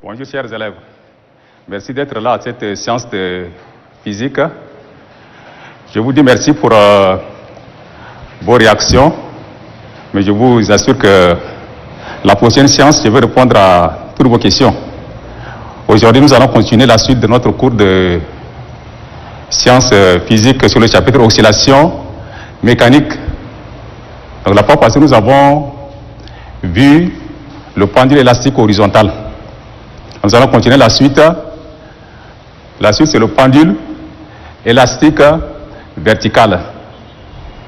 Bonjour chers élèves, merci d'être là à cette séance de physique. Je vous dis merci pour vos réactions, mais je vous assure que la prochaine séance, je vais répondre à toutes vos questions. Aujourd'hui, nous allons continuer la suite de notre cours de sciences physiques sur le chapitre oscillation mécanique. Donc la fois passée, nous avons vu le pendule élastique horizontal. Nous allons continuer la suite. La suite, c'est le pendule élastique vertical.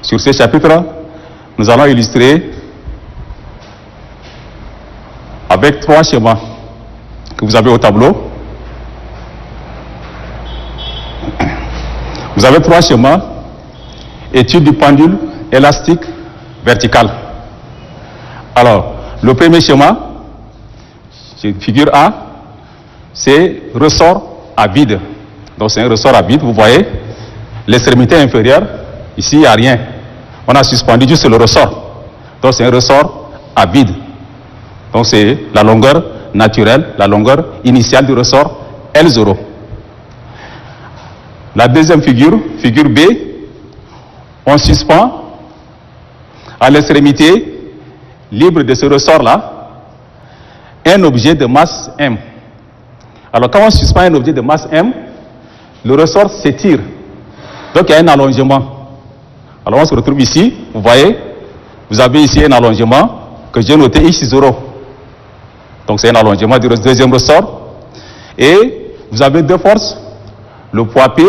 Sur ce chapitre, nous allons illustrer avec 3 schémas que vous avez au tableau. Vous avez 3 schémas. Étude du pendule élastique vertical. Alors, le premier schéma, figure A, c'est ressort à vide. Donc c'est un ressort à vide, vous voyez, l'extrémité inférieure, ici il n'y a rien. On a suspendu juste le ressort. Donc c'est un ressort à vide. Donc c'est la longueur naturelle, la longueur initiale du ressort L0. La deuxième figure, figure B, on suspend à l'extrémité libre de ce ressort-là un objet de masse M. Alors quand on suspend un objet de masse M, le ressort s'étire. Donc il y a un allongement. Alors on se retrouve ici, vous voyez, vous avez ici un allongement que j'ai noté I0. Donc c'est un allongement du deuxième ressort. Et vous avez 2 forces, le poids P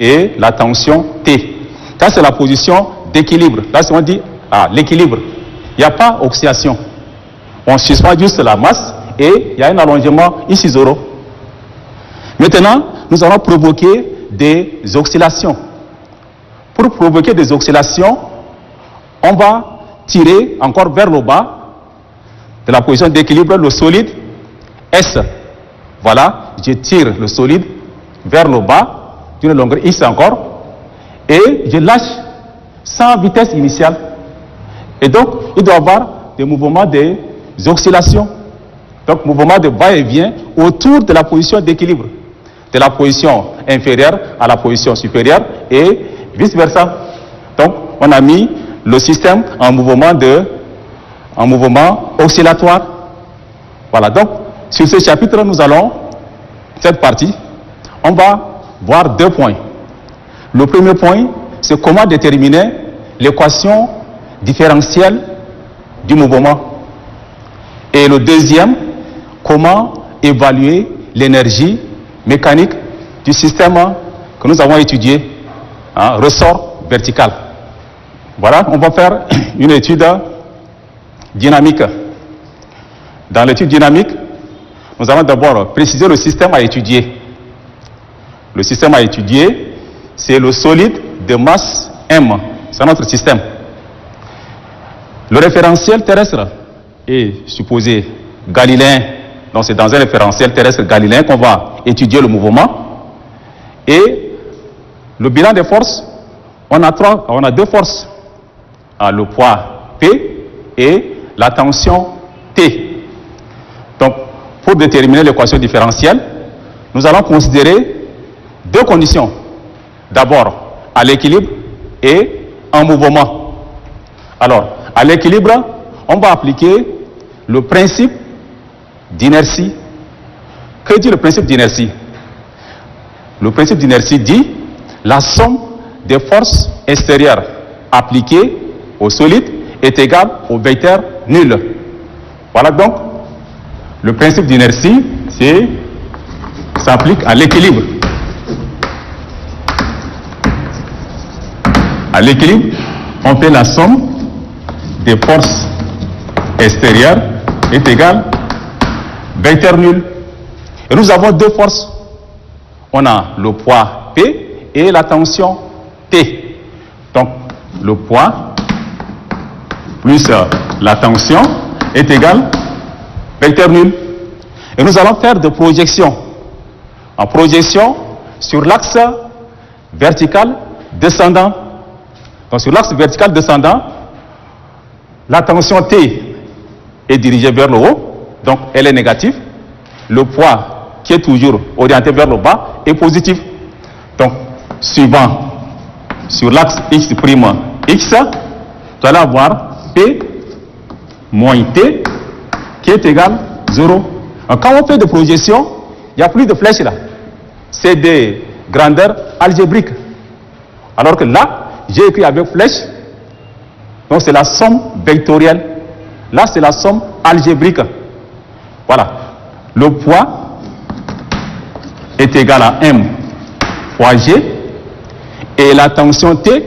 et la tension T. Ça c'est la position d'équilibre. Là c'est on dit l'équilibre. Il n'y a pas oscillation. On suspend juste la masse et il y a un allongement I0. Maintenant, nous allons provoquer des oscillations. Pour provoquer des oscillations, on va tirer encore vers le bas de la position d'équilibre le solide S. Voilà, je tire le solide vers le bas d'une longueur X encore et je lâche sans vitesse initiale. Et donc, il doit y avoir des mouvements des oscillations. Donc, mouvement de va-et-vient autour de la position d'équilibre, de la position inférieure à la position supérieure et vice-versa. Donc, on a mis le système en mouvement oscillatoire. Voilà, donc, sur ce chapitre, nous allons, cette partie, on va voir 2 points. Le premier point, c'est comment déterminer l'équation différentielle du mouvement. Et le deuxième, comment évaluer l'énergie mécanique du système que nous avons étudié, ressort vertical. Voilà, on va faire une étude dynamique. Dans l'étude dynamique, nous allons d'abord préciser le système à étudier. Le système à étudier, c'est le solide de masse M. C'est notre système. Le référentiel terrestre est supposé galiléen. Donc c'est dans un référentiel terrestre galiléen qu'on va étudier le mouvement. Et le bilan des forces, on a 2 forces. Le poids P et la tension T. Donc pour déterminer l'équation différentielle, nous allons considérer 2 conditions. D'abord, à l'équilibre et en mouvement. Alors, à l'équilibre, on va appliquer le principe d'inertie. Que dit le principe d'inertie? Le principe d'inertie dit la somme des forces extérieures appliquées au solide est égale au vecteur nul. Voilà donc, le principe d'inertie s'applique à l'équilibre. À l'équilibre, on fait la somme des forces extérieures est égale vecteur nul. Et nous avons 2 forces. On a le poids P et la tension T. Donc, le poids plus la tension est égal vecteur nul. Et nous allons faire des projections en projection sur l'axe vertical descendant. Donc sur l'axe vertical descendant, la tension T est dirigée vers le haut, donc elle est négative. Le poids qui est toujours orienté vers le bas est positif. Donc, suivant sur l'axe X', tu allais avoir P moins T qui est égal à 0. Donc, quand on fait des projections, il n'y a plus de flèches là. C'est des grandeurs algébriques. Alors que là, j'ai écrit avec flèche. Donc, c'est la somme vectorielle. Là, c'est la somme algébrique. Voilà. Le poids est égal à M fois G et la tension T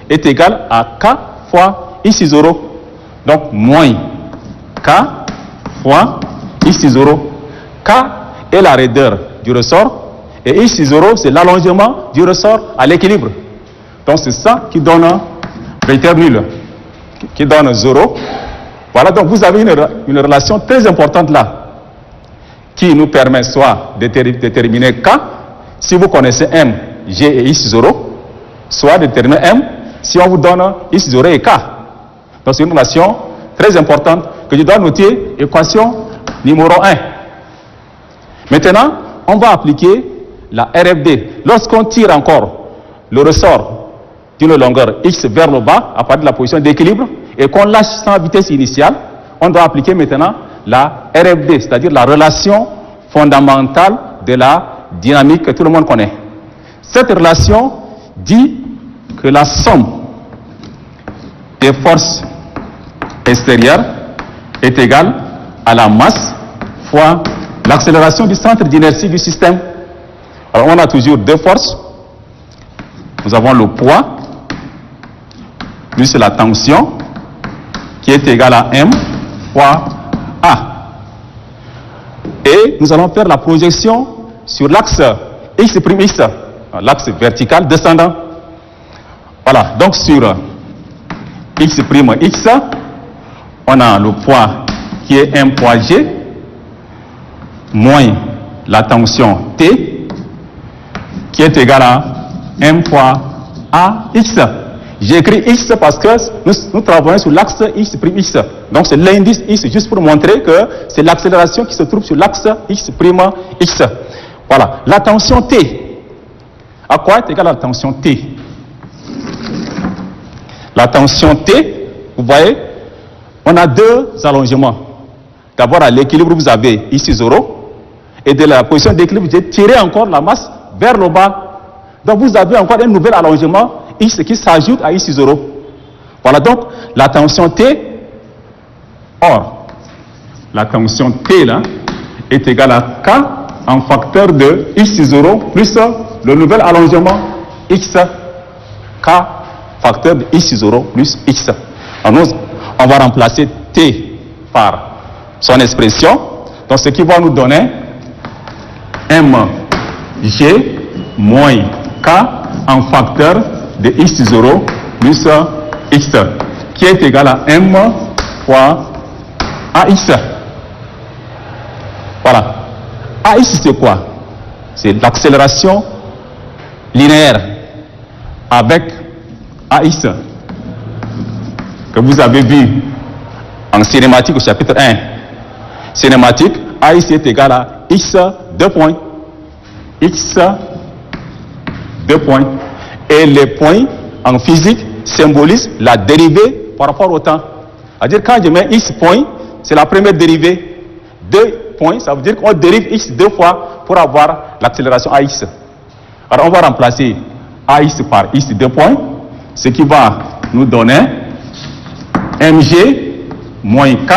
est égale à K fois I'0. Donc, moins K fois I'0. K est la raideur du ressort et I'0 c'est l'allongement du ressort à l'équilibre. Donc, c'est ça qui donne un vecteur nul, qui donne 0. Voilà, donc vous avez une relation très importante là, qui nous permet soit de déterminer K, si vous connaissez M, G et I'0, soit de déterminer M, si on vous donne I'0 et K. Donc c'est une relation très importante que je dois noter, équation numéro 1. Maintenant, on va appliquer la RFD. Lorsqu'on tire encore le ressort d'une longueur X vers le bas, à partir de la position d'équilibre, et qu'on lâche sans vitesse initiale, on doit appliquer maintenant la RFD, c'est-à-dire la relation fondamentale de la dynamique que tout le monde connaît. Cette relation dit que la somme des forces extérieures est égale à la masse fois l'accélération du centre d'inertie du système. Alors on a toujours deux forces. Nous avons le poids plus la tension qui est égale à M fois A. Et nous allons faire la projection sur l'axe X', l'axe vertical descendant. Voilà, donc sur X', on a le poids qui est M fois G moins la tension T qui est égale à M fois AX. J'ai écrit X parce que nous travaillons sur l'axe X'. Donc c'est l'indice X, juste pour montrer que c'est l'accélération qui se trouve sur l'axe X'. Voilà. La tension T. À quoi est égale la tension T? La tension T, vous voyez, on a deux allongements. D'abord à l'équilibre, vous avez ici 0. Et de la position d'équilibre, j'ai tiré encore la masse vers le bas. Donc vous avez encore un nouvel allongement X qui s'ajoute à I'0. Voilà donc la tension T. Or, la tension T là est égale à K en facteur de I'0 plus le nouvel allongement X. K facteur de I'0 plus X. Alors on va remplacer T par son expression. Donc ce qui va nous donner MG moins K en facteur de X'0 plus X, qui est égal à M fois AX. Voilà. AX, c'est quoi? C'est l'accélération linéaire avec AX que vous avez vu en cinématique au chapitre 1. Cinématique, AX est égal à X 2 points. X 2 points. Et les points en physique symbolisent la dérivée par rapport au temps. C'est-à-dire quand je mets X point, c'est la première dérivée. 2 points, ça veut dire qu'on dérive X 2 fois pour avoir l'accélération AX. Alors on va remplacer AX par X 2 points, ce qui va nous donner MG moins K.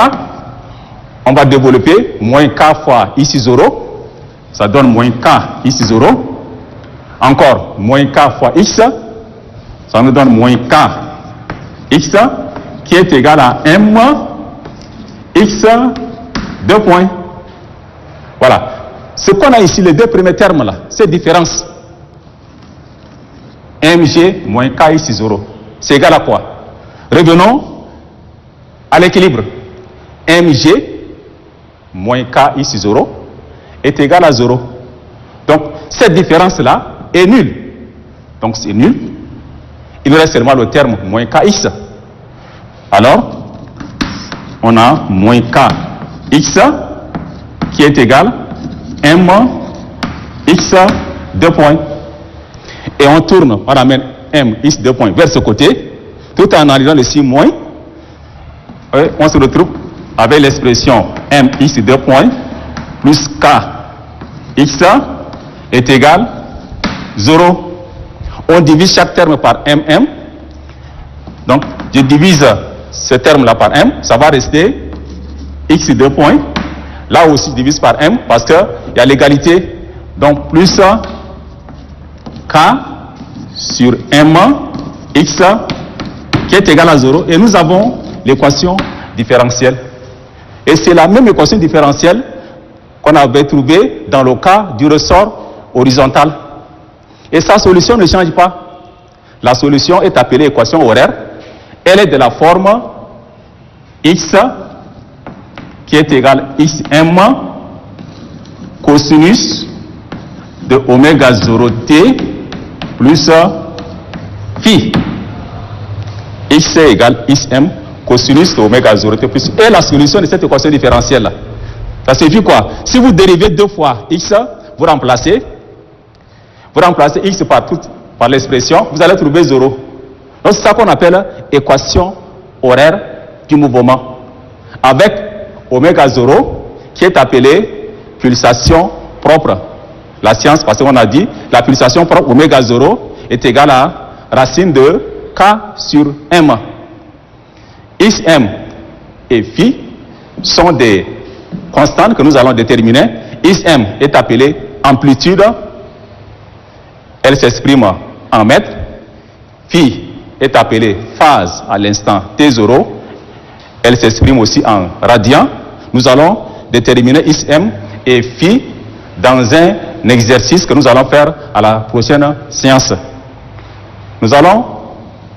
On va développer moins K fois X'0, ça donne moins K X'0. Encore moins K fois X, ça nous donne moins K X qui est égal à M X 2 points. Voilà. Ce qu'on a ici, les deux premiers termes là, c'est différence. MG moins K X'0. C'est égal à quoi? Revenons à l'équilibre. MG moins K X'0 est égal à 0. Donc, cette différence-là est nulle. Donc c'est nul. Il reste seulement le terme moins kx. Alors, on a moins kx qui est égal à mx 2 points. Et on tourne, on amène mx 2 points vers ce côté, tout en analysant le signe moins. Et on se retrouve avec l'expression mx 2 points plus kx est égal à 0. On divise chaque terme par mm. Donc, je divise ce terme-là par m, ça va rester x 2 points. Là aussi, je divise par m parce qu'il y a l'égalité. Donc, plus k sur m x qui est égal à 0. Et nous avons l'équation différentielle. Et c'est la même équation différentielle qu'on avait trouvée dans le cas du ressort horizontal. Et sa solution ne change pas. La solution est appelée équation horaire. Elle est de la forme x qui est égal à xm cosinus de oméga 0t plus phi. X est égal à xm cosinus de oméga 0t plus phi. Et la solution de cette équation différentielle-là, ça signifie quoi? Si vous dérivez 2 fois x, vous remplacez x par l'expression, vous allez trouver 0. Donc c'est ça qu'on appelle équation horaire du mouvement, avec oméga 0 qui est appelée pulsation propre. La science, parce qu'on a dit, la pulsation propre oméga 0 est égale à racine de k sur m. Xm et phi sont des constantes que nous allons déterminer. Xm est appelée amplitude. Elle s'exprime en mètres. Phi est appelée phase à l'instant t0. Elle s'exprime aussi en radians. Nous allons déterminer Xm et phi dans un exercice que nous allons faire à la prochaine séance. Nous allons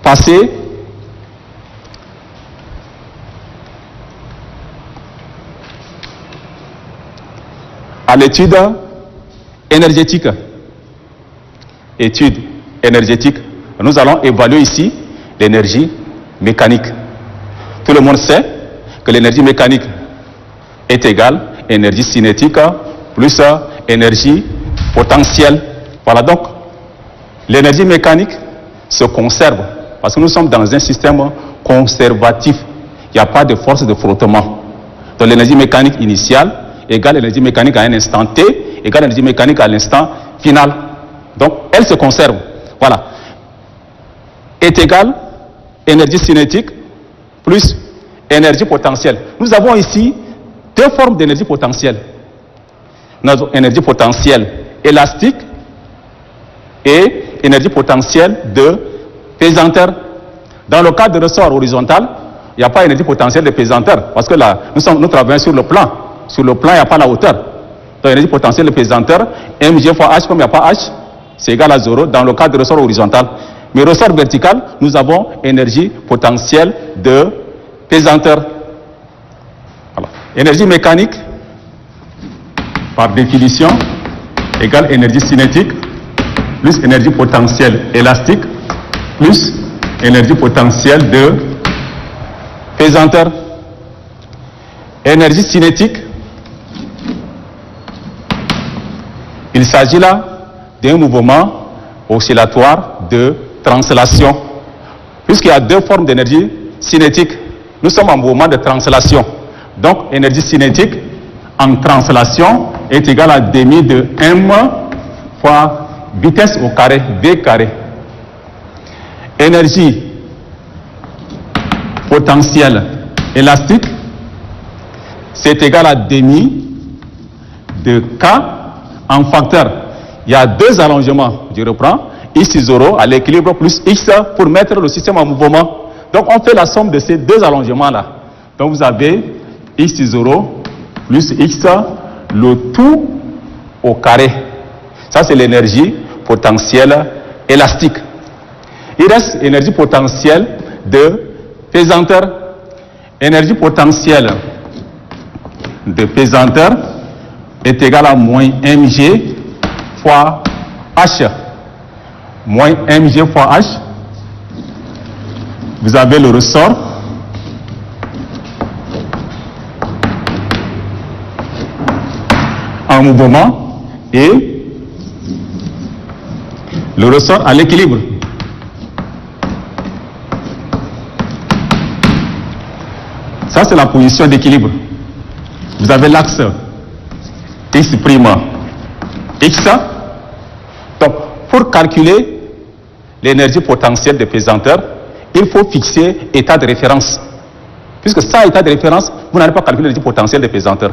passer à l'étude énergétique. Étude énergétique. Nous allons évaluer ici l'énergie mécanique. Tout le monde sait que l'énergie mécanique est égale à énergie cinétique plus énergie potentielle. Voilà, donc l'énergie mécanique se conserve parce que nous sommes dans un système conservatif. Il n'y a pas de force de frottement. Donc l'énergie mécanique initiale égale l'énergie mécanique à un instant t égale l'énergie mécanique à l'instant final. Donc elle se conserve. Voilà. Est égale énergie cinétique plus énergie potentielle. Nous avons ici deux formes d'énergie potentielle. Notre énergie potentielle élastique et énergie potentielle de pesanteur. Dans le cas de ressort horizontal, il n'y a pas d'énergie potentielle de pesanteur parce que là, nous travaillons sur le plan. Sur le plan, il n'y a pas la hauteur. Donc, énergie potentielle de pesanteur, mg fois h, comme il n'y a pas h, c'est égal à 0 dans le cas de ressort horizontal. Mais ressort vertical, nous avons énergie potentielle de pesanteur. Voilà. Énergie mécanique, par définition, égale énergie cinétique plus énergie potentielle élastique plus énergie potentielle de pesanteur. Énergie cinétique, il s'agit là d'un mouvement oscillatoire de translation. Puisqu'il y a deux formes d'énergie cinétique, nous sommes en mouvement de translation. Donc, énergie cinétique en translation est égale à demi de m fois vitesse au carré, v carré. Énergie potentielle élastique, c'est égal à demi de k en facteur. Il y a deux allongements, je reprends, x0 à l'équilibre plus x pour mettre le système en mouvement. Donc on fait la somme de ces deux allongements-là. Donc vous avez x0 plus x, le tout au carré. Ça c'est l'énergie potentielle élastique. Il reste énergie potentielle de pesanteur. Énergie potentielle de pesanteur est égale à moins mg fois H moins mg fois H. Vous avez le ressort en mouvement et le ressort à l'équilibre. Ça, c'est la position d'équilibre. Vous avez l'axe x', x. Donc, pour calculer l'énergie potentielle des pesanteurs, il faut fixer état de référence. Puisque sans état de référence, vous n'allez pas calculer l'énergie potentielle des pesanteurs.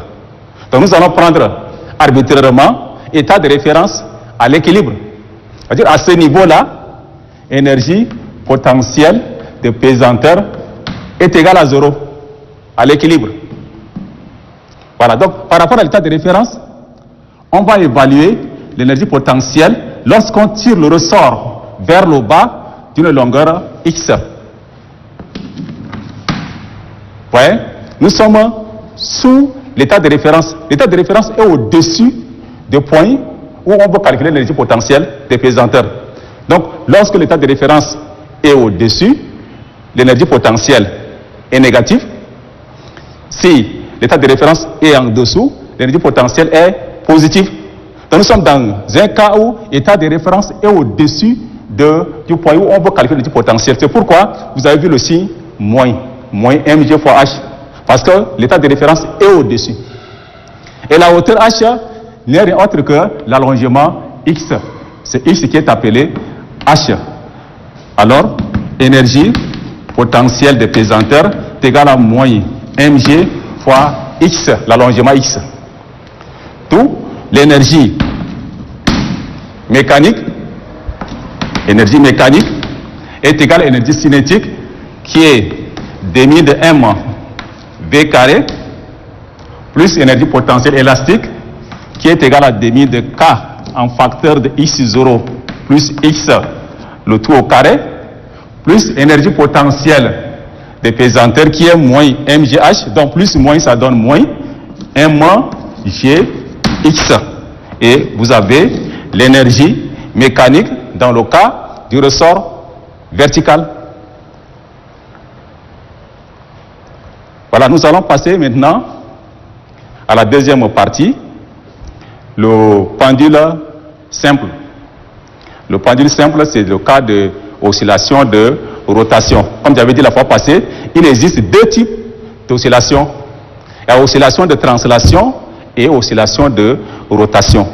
Donc, nous allons prendre arbitrairement état de référence à l'équilibre. C'est-à-dire, à ce niveau-là, énergie potentielle des pesanteurs est égale à 0, à l'équilibre. Voilà, donc par rapport à l'état de référence, on va évaluer l'énergie potentielle lorsqu'on tire le ressort vers le bas d'une longueur x. Vous voyez, nous sommes sous l'état de référence. L'état de référence est au-dessus du point où on peut calculer l'énergie potentielle des pesanteurs. Donc, lorsque l'état de référence est au-dessus, l'énergie potentielle est négative. Si l'état de référence est en dessous, l'énergie potentielle est positive. Donc nous sommes dans un cas où l'état de référence est au-dessus du point où on peut calculer l'énergie potentielle. C'est pourquoi vous avez vu le signe moins mg fois h, parce que l'état de référence est au-dessus. Et la hauteur h n'est rien autre que l'allongement x. C'est x qui est appelé h. Alors, énergie potentielle des pesanteurs est égale à moins mg fois x, l'allongement x. Tout l'énergie mécanique est égale à l'énergie cinétique qui est demi de m v carré plus énergie potentielle élastique qui est égale à demi de k en facteur de x0 plus x le tout au carré plus énergie potentielle des pesanteurs qui est moins mgh, donc plus moins ça donne moins mgx. Et vous avez l'énergie mécanique dans le cas du ressort vertical. Voilà, nous allons passer maintenant à la deuxième partie, le pendule simple. Le pendule simple, c'est le cas de oscillation de rotation. Comme j'avais dit la fois passée, il existe deux types d'oscillations. Il y a oscillation de translation et oscillation de rotation.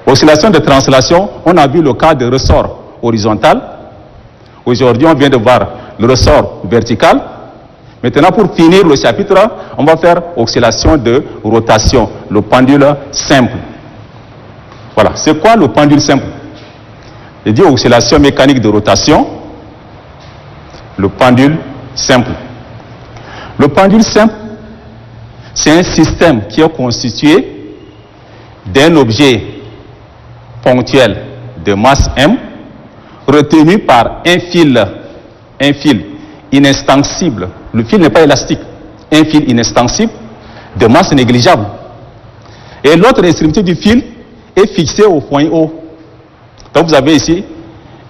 Oscillation de translation, on a vu le cas de ressort horizontal. Aujourd'hui, on vient de voir le ressort vertical. Maintenant, pour finir le chapitre, on va faire oscillation de rotation, le pendule simple. Voilà, c'est quoi le pendule simple? Je dis oscillation mécanique de rotation, le pendule simple. Le pendule simple, c'est un système qui est constitué d'un objet ponctuel de masse m retenu par un fil inextensible. Le fil n'est pas élastique. Un fil inextensible de masse négligeable. Et l'autre extrémité du fil est fixée au point O. Donc vous avez ici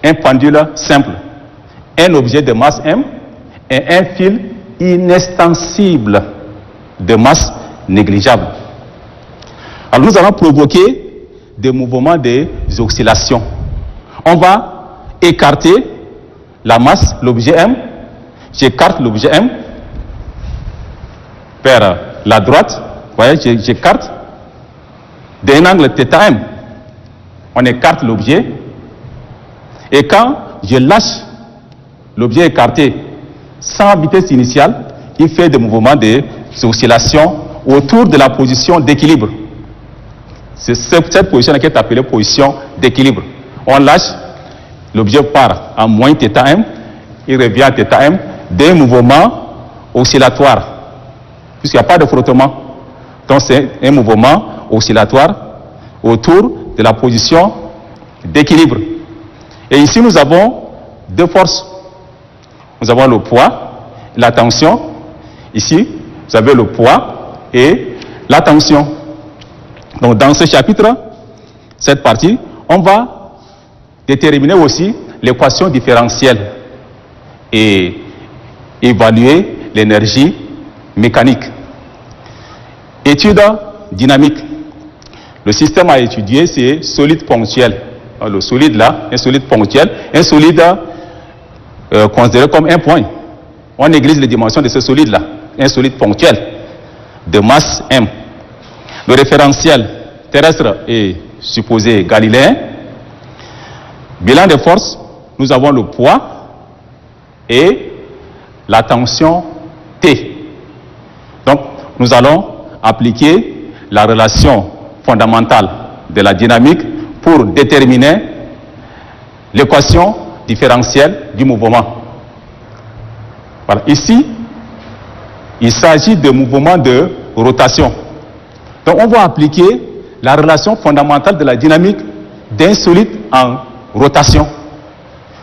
un pendule simple, un objet de masse m et un fil inextensible de masse négligeable. Alors nous allons provoquer des mouvements des oscillations. On va écarter la masse, l'objet m. J'écarte l'objet m vers la droite. Vous voyez, j'écarte d'un angle θm. On écarte l'objet. Et quand je lâche l'objet écarté sans vitesse initiale, il fait des mouvements des oscillations autour de la position d'équilibre. C'est cette position qui est appelée position d'équilibre. On lâche, l'objet part en moins θm, il revient à θm, d'un mouvement oscillatoire, puisqu'il n'y a pas de frottement. Donc c'est un mouvement oscillatoire autour de la position d'équilibre. Et ici nous avons deux forces. Nous avons le poids, la tension. Ici, vous avez le poids et la tension. Donc dans ce chapitre, cette partie, on va déterminer aussi l'équation différentielle et évaluer l'énergie mécanique. Étude dynamique. Le système à étudier, c'est solide ponctuel. Le solide là, un solide ponctuel, un solide considéré comme un point. On néglige les dimensions de ce solide là, un solide ponctuel de masse M. Le référentiel terrestre est supposé galiléen. Bilan de force, nous avons le poids et la tension T. Donc, nous allons appliquer la relation fondamentale de la dynamique pour déterminer l'équation différentielle du mouvement. Voilà. Ici, il s'agit de mouvement de rotation. Donc, on va appliquer la relation fondamentale de la dynamique d'un solide en rotation.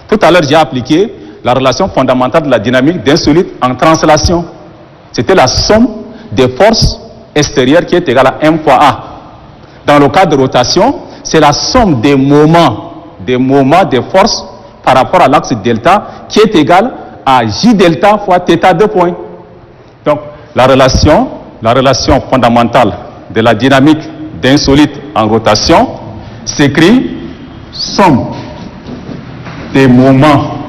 Tout à l'heure, j'ai appliqué la relation fondamentale de la dynamique d'un solide en translation. C'était la somme des forces extérieures qui est égale à M fois A. Dans le cas de rotation, c'est la somme des moments des forces par rapport à l'axe delta qui est égale à J delta fois θ 2 points. Donc, la relation fondamentale de la dynamique d'un solide en rotation s'écrit somme des moments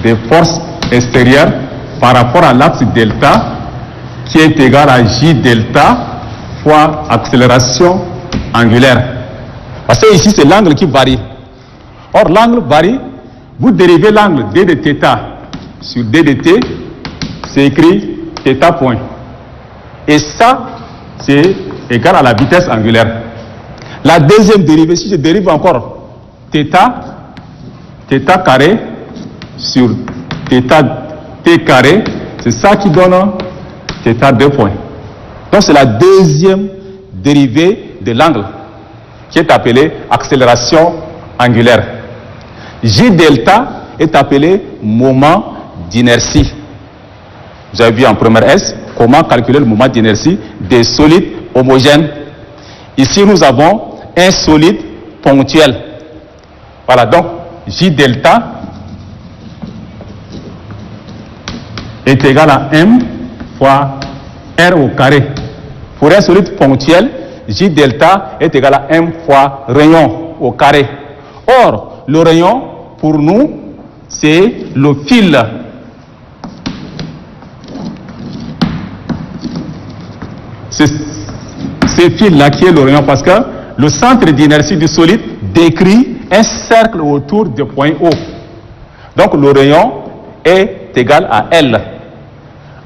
des forces extérieures par rapport à l'axe delta qui est égal à J delta fois accélération angulaire. Parce que ici c'est l'angle qui varie. Or l'angle varie, vous dérivez l'angle d de θ sur d de t, c'est écrit θ point. Et ça c'est égal à la vitesse angulaire. La deuxième dérivée, si je dérive encore θ carré sur θ t carré, c'est ça qui donne θ 2 points. Donc c'est la deuxième dérivée de l'angle qui est appelée accélération angulaire. J delta est appelé moment d'inertie. Vous avez vu en première S comment calculer le moment d'inertie des solides homogènes. Ici nous avons un solide ponctuel. Voilà, donc J delta est égal à M fois R au carré. Pour un solide ponctuel, J delta est égal à M fois rayon au carré. Or, le rayon, pour nous, c'est le fil. C'est ce fil-là qui est le rayon, parce que le centre d'inertie du solide décrit un cercle autour du point O. Donc, le rayon est égal à L.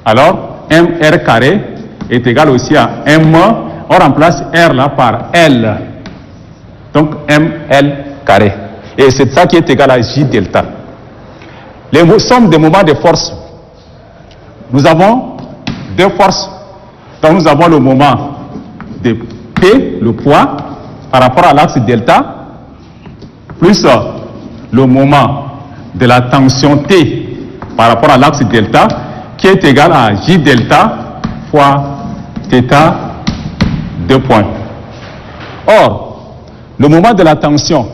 Alors, MR carré est égal aussi à M. On remplace R là par L. Donc, ML carré. Et c'est ça qui est égal à J delta. Les sommes des moments de force. Nous avons deux forces. Donc, nous avons le moment de P, le poids, par rapport à l'axe delta, plus le moment de la tension T par rapport à l'axe delta, qui est égal à J delta fois θ 2 points. Or, le moment de la tension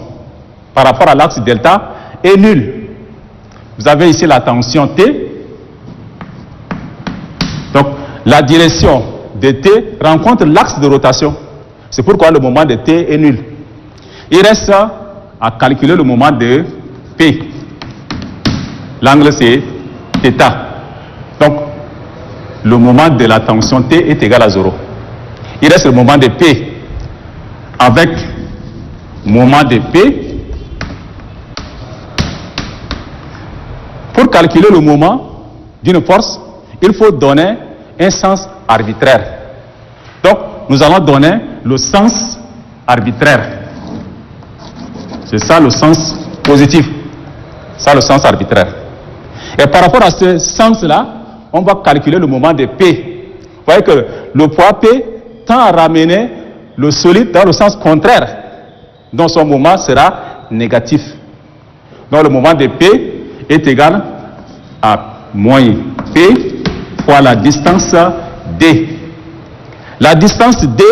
par rapport à l'axe delta est nul. Vous avez ici la tension T. Donc, la direction de T rencontre l'axe de rotation. C'est pourquoi le moment de T est nul. Il reste à calculer le moment de P. L'angle c'est θ. Donc, le moment de la tension T est égal à 0. Il reste le moment de P. Avec moment de P, pour calculer le moment d'une force, il faut donner un sens arbitraire. Donc, nous allons donner le sens arbitraire. C'est ça le sens positif. Ça le sens arbitraire. Et par rapport à ce sens-là, on va calculer le moment de P. Vous voyez que le poids P tend à ramener le solide dans le sens contraire. Donc son moment sera négatif. Donc le moment de P est égal à moins P fois la distance D. La distance D,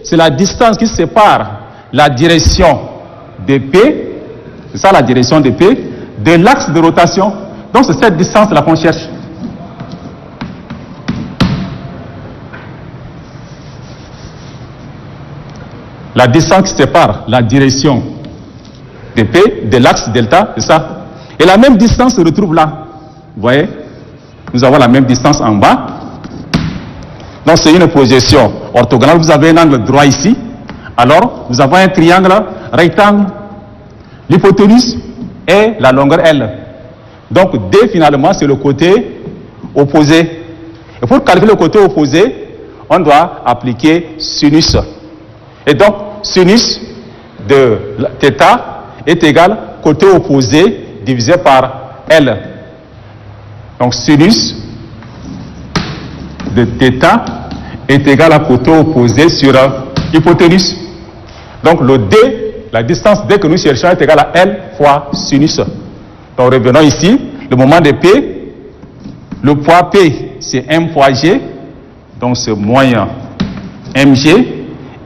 c'est la distance qui sépare la direction de P, c'est ça la direction de P, de l'axe de rotation. Donc c'est cette distance-là qu'on cherche. La distance qui sépare la direction de P de l'axe delta, c'est ça. Et la même distance se retrouve là. Vous voyez, nous avons la même distance en bas. Donc c'est une projection orthogonale. Vous avez un angle droit ici. Alors, nous avons un triangle rectangle. L'hypoténuse est la longueur L. Donc D finalement c'est le côté opposé. Et pour calculer le côté opposé, on doit appliquer sinus. Et donc sinus de θ est égal côté opposé divisé par L. Donc sinus de θ est égal à côté opposé sur hypoténuse. Donc le D, la distance D que nous cherchons est égale à L fois sinus. Donc revenons ici, le moment de P, le poids P c'est M fois G, donc c'est moyen mg,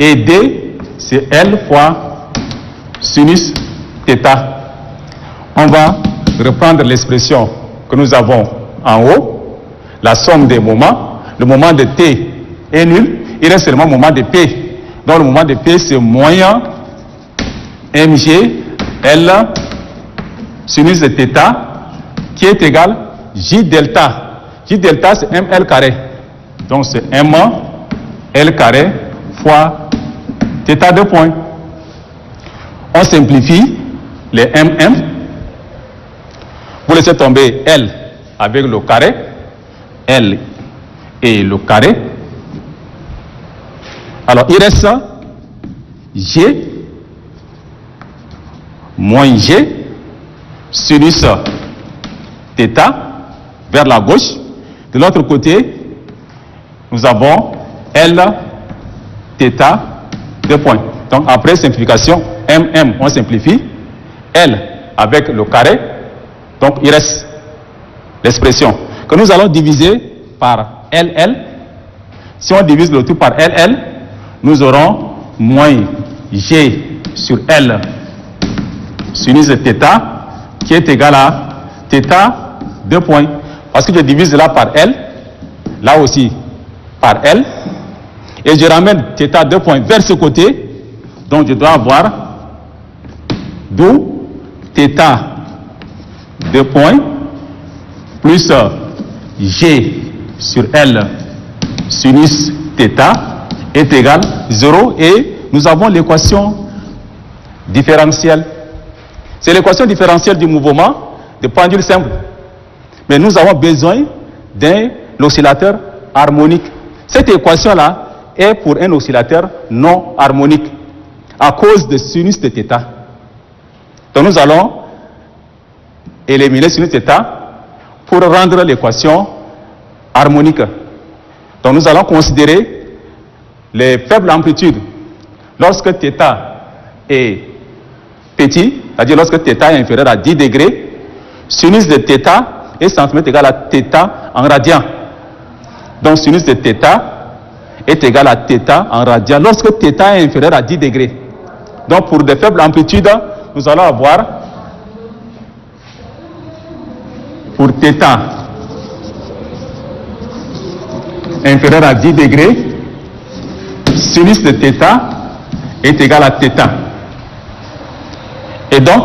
et D c'est L fois sinus θ. On va reprendre l'expression que nous avons en haut, la somme des moments. Le moment de T est nul, il reste seulement le moment de P. Donc le moment de P c'est moyen mg L sinus de θ qui est égal J delta. J delta c'est ml carré. Donc c'est m L carré fois θ 2 points. On simplifie les mm. Vous laissez tomber L avec le carré. L et le carré. Alors il reste G moins G sinus θ vers la gauche. De l'autre côté, nous avons L θ 2 points. Donc après simplification, mm on simplifie, L avec le carré, donc il reste l'expression que nous allons diviser par LL. Si on divise le tout par LL, nous aurons moins G sur L sinus de θ qui est égal à θ 2 points. Parce que je divise là par L, là aussi par L, et je ramène θ 2 points vers ce côté, donc je dois avoir d'où θ 2 points plus G sur L sinus θ est égal 0, et nous avons l'équation différentielle. C'est l'équation différentielle du mouvement de pendule simple. Mais nous avons besoin d'un oscillateur harmonique. Cette équation-là est pour un oscillateur non harmonique à cause de sinus de θ. Donc nous allons éliminer sinus de θ pour rendre l'équation harmonique. Donc nous allons considérer les faibles amplitudes lorsque θ est petit, c'est-à-dire lorsque θ est inférieur à 10 degrés, sinus de θ est centimètre égal à θ en radian. Donc sinus de θ est égal à θ en radian lorsque θ est inférieur à 10 degrés. Donc pour de faibles amplitudes, nous allons avoir pour θ inférieur à 10 degrés, sinus de θ est égal à θ. Et donc,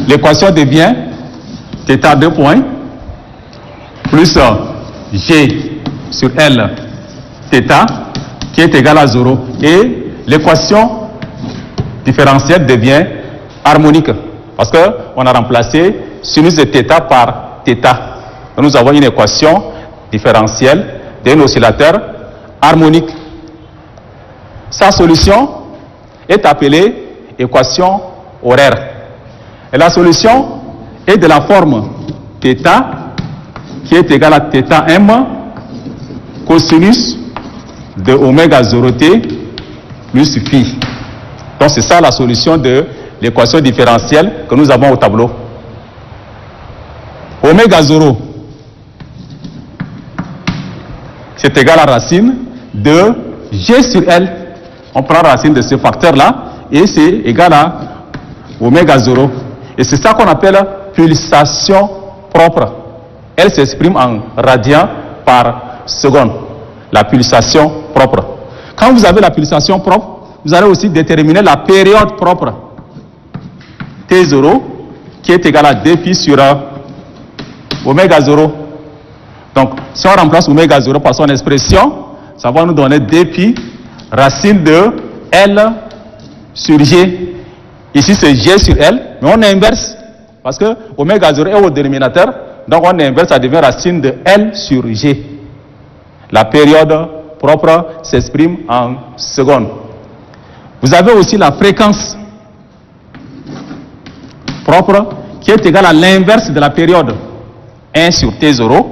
l'équation devient θ 2 points plus G sur L θ qui est égal à 0. Et l'équation différentielle devient harmonique parce qu'on a remplacé sinus de θ par θ. Donc, nous avons une équation différentielle d'un oscillateur harmonique. Sa solution est appelée équation horaire. Et la solution est de la forme θ qui est égale à θm cosinus de oméga 0t plus phi. Donc c'est ça la solution de l'équation différentielle que nous avons au tableau. Oméga 0 c'est égal à racine de G sur L. On prend racine de ce facteur-là et c'est égal à oméga 0. Et c'est ça qu'on appelle pulsation propre. Elle s'exprime en radians par seconde. La pulsation propre. Quand vous avez la pulsation propre, vous allez aussi déterminer la période propre. T0 qui est égal à dpi sur oméga 0. Donc, si on remplace oméga 0 par son expression, ça va nous donner dpi racine de L sur G. Ici, c'est G sur L, mais on inverse parce que oméga 0 est au dénominateur, donc on inverse, ça devient racine de L sur G. La période propre s'exprime en secondes. Vous avez aussi la fréquence propre qui est égale à l'inverse de la période 1 sur T0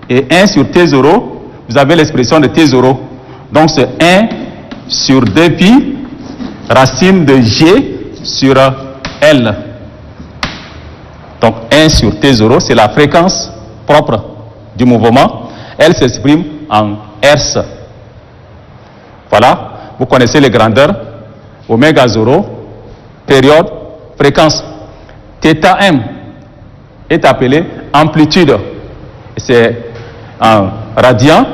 et 1 sur T0, vous avez l'expression de T0. Donc c'est 1 sur 2pi racine de G sur L. Donc 1 sur T0, c'est la fréquence propre du mouvement. Elle s'exprime en Hertz. Voilà, vous connaissez les grandeurs. Oméga 0, période, fréquence. Θm est appelé amplitude. C'est en radian.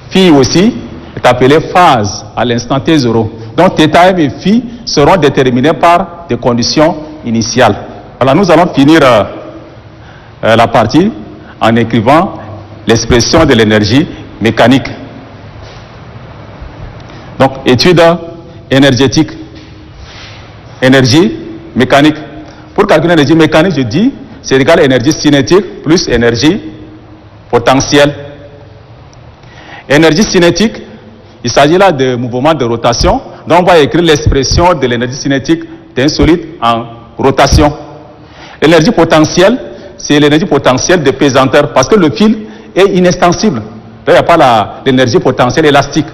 Phi aussi est appelé phase à l'instant T0. Donc θm et phi seront déterminés par des conditions initiales. Voilà, nous allons finir la partie en écrivant l'expression de l'énergie mécanique. Donc, étude énergétique. Énergie mécanique. Pour calculer l'énergie mécanique, je dis, c'est égal à énergie cinétique plus énergie potentielle. Énergie cinétique, il s'agit là de mouvement de rotation. Donc, on va écrire l'expression de l'énergie cinétique d'un solide en rotation. L'énergie potentielle, c'est l'énergie potentielle de pesanteur parce que le fil est inextensible. Il n'y a pas l'énergie potentielle élastique.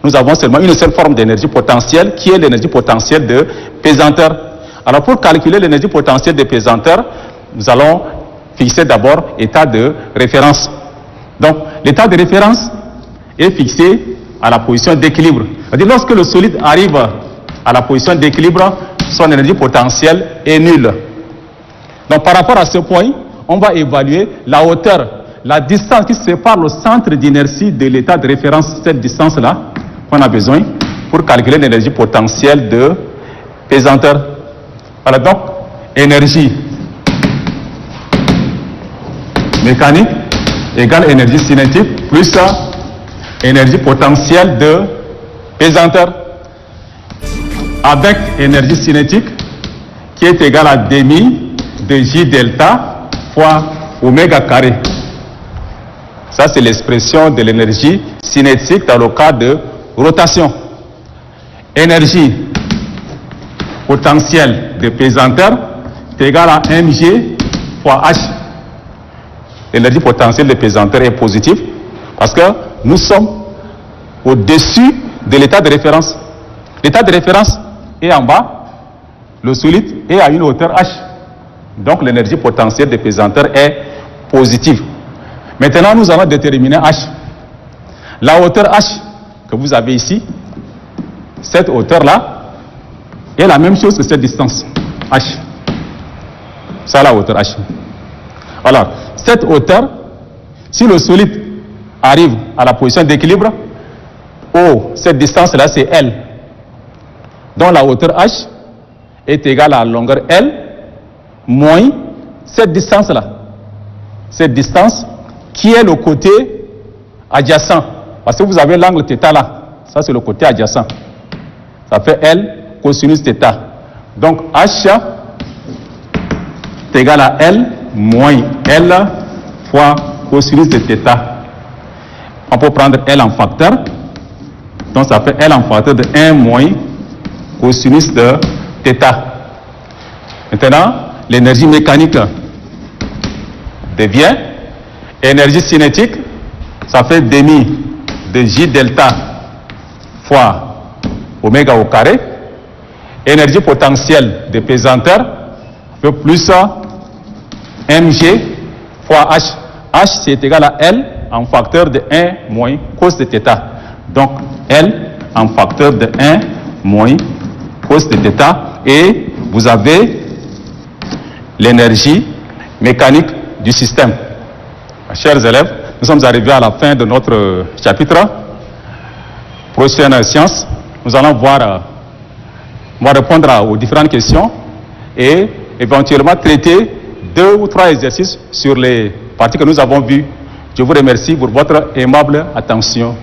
Nous avons seulement une seule forme d'énergie potentielle qui est l'énergie potentielle de pesanteur. Alors pour calculer l'énergie potentielle de pesanteur, nous allons fixer d'abord l'état de référence. Donc l'état de référence est fixé à la position d'équilibre. C'est-à-dire lorsque le solide arrive à la position d'équilibre, son énergie potentielle est nulle. Donc par rapport à ce point, on va évaluer la hauteur, la distance qui sépare le centre d'inertie de l'état de référence, cette distance-là qu'on a besoin pour calculer l'énergie potentielle de pesanteur. Voilà donc, énergie mécanique égale énergie cinétique plus énergie potentielle de pesanteur. Avec énergie cinétique qui est égale à demi de J delta fois oméga carré. Ça, c'est l'expression de l'énergie cinétique dans le cas de rotation. Énergie potentielle de pesanteur est égale à mg fois h. L'énergie potentielle de pesanteur est positive parce que nous sommes au-dessus de l'état de référence. L'état de référence est en bas, le solide est à une hauteur h. Donc l'énergie potentielle de pesanteur est positive. Maintenant, nous allons déterminer h. La hauteur h que vous avez ici, cette hauteur-là, est la même chose que cette distance, h. Ça, la hauteur h. Alors, cette hauteur, si le solide arrive à la position d'équilibre, cette distance-là, c'est L. Donc, la hauteur h est égale à la longueur L moins cette distance-là. Cette distance qui est le côté adjacent. Parce que vous avez l'angle θ là. Ça, c'est le côté adjacent. Ça fait L cosinus θ. Donc, H est égal à L moins L fois cosinus de θ. On peut prendre L en facteur. Donc, ça fait L en facteur de 1 moins cosinus de θ. Maintenant, l'énergie mécanique devient énergie cinétique. Ça fait demi de J delta fois oméga au carré. Énergie potentielle de pesanteur fait plus mg fois h. H c'est égal à L en facteur de 1 moins cos de θ. Donc L en facteur de 1 moins cos de θ et vous avez l'énergie mécanique du système. Chers élèves, nous sommes arrivés à la fin de notre chapitre. Prochaine science, nous allons on va répondre aux différentes questions et éventuellement traiter 2 ou 3 exercices sur les parties que nous avons vues. Je vous remercie pour votre aimable attention.